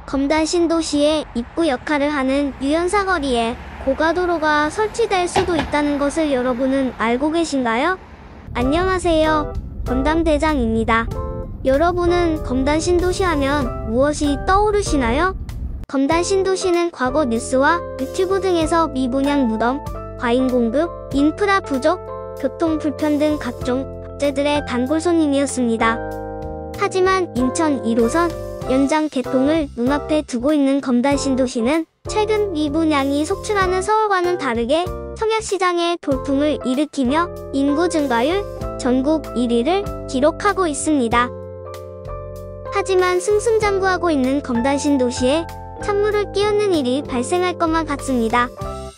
검단 신도시의 입구 역할을 하는 유연사거리에 고가도로가 설치될 수도 있다는 것을 여러분은 알고 계신가요? 안녕하세요. 검담대장입니다. 여러분은 검단 신도시 하면 무엇이 떠오르시나요? 검단 신도시는 과거 뉴스와 유튜브 등에서 미분양 무덤, 과잉 공급, 인프라 부족, 교통 불편 등 각종 악재들의 단골 손님이었습니다. 하지만 인천 1호선 연장 개통을 눈앞에 두고 있는 검단 신도시는 최근 미분양이 속출하는 서울과는 다르게 청약시장에 돌풍을 일으키며 인구 증가율 전국 1위를 기록하고 있습니다. 하지만 승승장구하고 있는 검단 신도시에 찬물을 끼얹는 일이 발생할 것만 같습니다.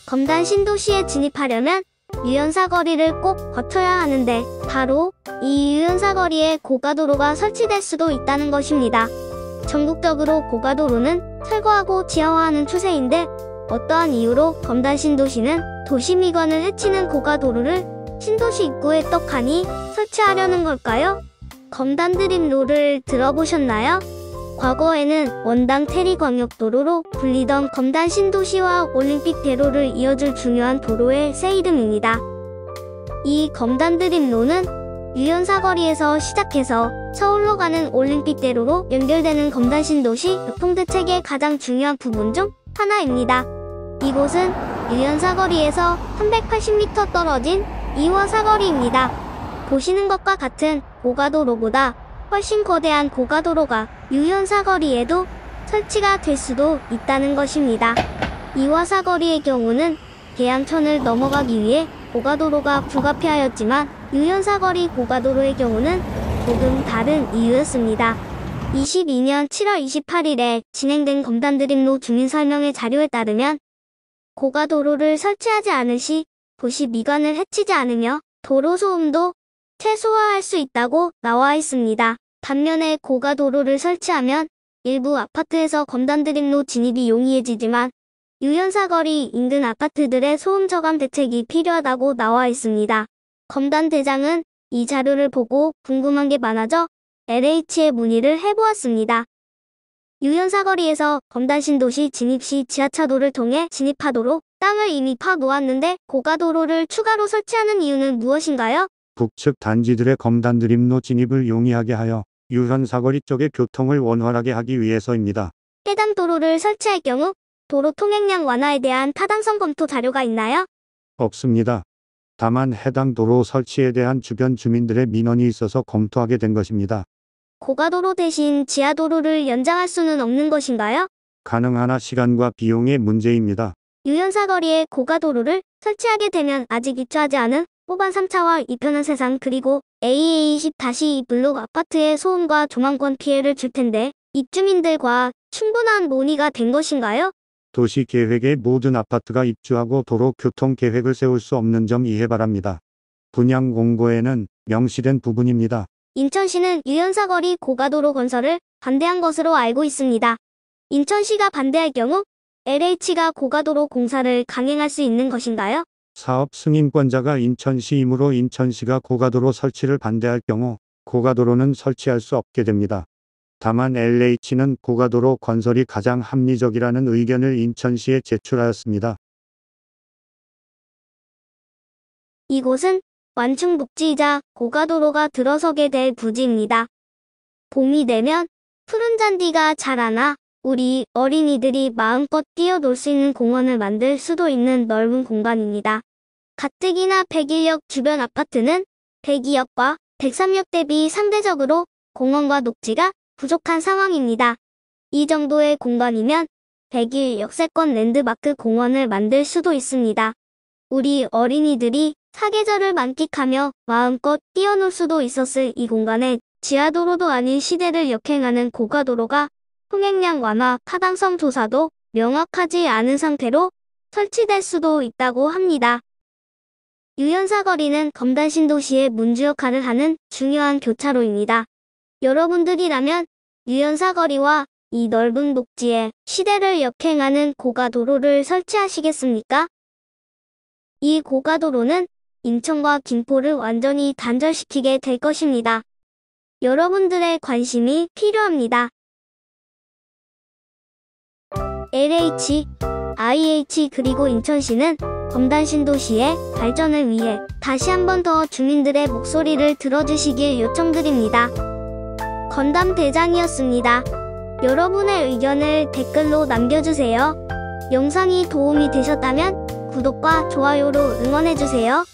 검단 신도시에 진입하려면 유연사거리를 꼭 거쳐야 하는데 바로 이 유연사거리에 고가도로가 설치될 수도 있다는 것입니다. 전국적으로 고가도로는 철거하고 지하화하는 추세인데 어떠한 이유로 검단 신도시는 도시미관을 해치는 고가도로를 신도시 입구에 떡하니 설치하려는 걸까요? 검단 드림로를 들어보셨나요? 과거에는 원당 테리광역도로로 불리던 검단 신도시와 올림픽대로를 이어줄 중요한 도로의 새 이름입니다. 이 검단 드림로는 유연사거리에서 시작해서 서울로 가는 올림픽대로로 연결되는 검단 신도시 교통대책의 가장 중요한 부분 중 하나입니다. 이곳은 유연사거리에서 380m 떨어진 2호 사거리입니다. 보시는 것과 같은 고가도로보다 훨씬 거대한 고가도로가 유연사거리에도 설치가 될 수도 있다는 것입니다. 2호 사거리의 경우는 계양천을 넘어가기 위해 고가도로가 불가피하였지만 유연사거리 고가도로의 경우는 조금 다른 이유였습니다. 22년 7월 28일에 진행된 검단드림로 주민설명회 자료에 따르면 고가도로를 설치하지 않을 시 도시 미관을 해치지 않으며 도로 소음도 최소화할 수 있다고 나와 있습니다. 반면에 고가도로를 설치하면 일부 아파트에서 검단드림로 진입이 용이해지지만 유연사거리 인근 아파트들의 소음 저감 대책이 필요하다고 나와 있습니다. 검단대장은 이 자료를 보고 궁금한 게 많아져 LH에 문의를 해보았습니다. 유연사거리에서 검단 신도시 진입 시 지하차도를 통해 진입하도록 땅을 이미 파놓았는데 고가도로를 추가로 설치하는 이유는 무엇인가요? 북측 단지들의 검단 드림로 진입을 용이하게 하여 유연사거리 쪽의 교통을 원활하게 하기 위해서입니다. 해당 도로를 설치할 경우 도로 통행량 완화에 대한 타당성 검토 자료가 있나요? 없습니다. 다만 해당 도로 설치에 대한 주변 주민들의 민원이 있어서 검토하게 된 것입니다. 고가도로 대신 지하도로를 연장할 수는 없는 것인가요? 가능하나 시간과 비용의 문제입니다. 유연사거리에 고가도로를 설치하게 되면 아직 입주하지 않은 호반 3차와 2편한 세상 그리고 AA20-2 블록 아파트의 소음과 조망권 피해를 줄 텐데 입주민들과 충분한 논의가 된 것인가요? 도시계획에 모든 아파트가 입주하고 도로 교통 계획을 세울 수 없는 점 이해 바랍니다. 분양 공고에는 명시된 부분입니다. 인천시는 유연사거리 고가도로 건설을 반대한 것으로 알고 있습니다. 인천시가 반대할 경우 LH가 고가도로 공사를 강행할 수 있는 것인가요? 사업 승인권자가 인천시이므로 인천시가 고가도로 설치를 반대할 경우 고가도로는 설치할 수 없게 됩니다. 다만 LH는 고가도로 건설이 가장 합리적이라는 의견을 인천시에 제출하였습니다. 이곳은 완충복지이자 고가도로가 들어서게 될 부지입니다. 봄이 되면 푸른 잔디가 자라나 우리 어린이들이 마음껏 뛰어놀 수 있는 공원을 만들 수도 있는 넓은 공간입니다. 가뜩이나 101역 주변 아파트는 102역과 103역 대비 상대적으로 공원과 녹지가 부족한 상황입니다. 이 정도의 공간이면 101 역세권 랜드마크 공원을 만들 수도 있습니다. 우리 어린이들이 사계절을 만끽하며 마음껏 뛰어놀 수도 있었을 이 공간에 지하도로도 아닌 시대를 역행하는 고가도로가 통행량 완화 타당성 조사도 명확하지 않은 상태로 설치될 수도 있다고 합니다. 유연사거리는 검단 신도시의 문주 역할을 하는 중요한 교차로입니다. 여러분들이라면 유연사거리와 이 넓은 녹지에 시대를 역행하는 고가도로를 설치하시겠습니까? 이 고가도로는 인천과 김포를 완전히 단절시키게 될 것입니다. 여러분들의 관심이 필요합니다. LH, IH 그리고 인천시는 검단 신도시의 발전을 위해 다시 한 번 더 주민들의 목소리를 들어주시길 요청드립니다. 건담대장이었습니다. 여러분의 의견을 댓글로 남겨주세요. 영상이 도움이 되셨다면 구독과 좋아요로 응원해주세요.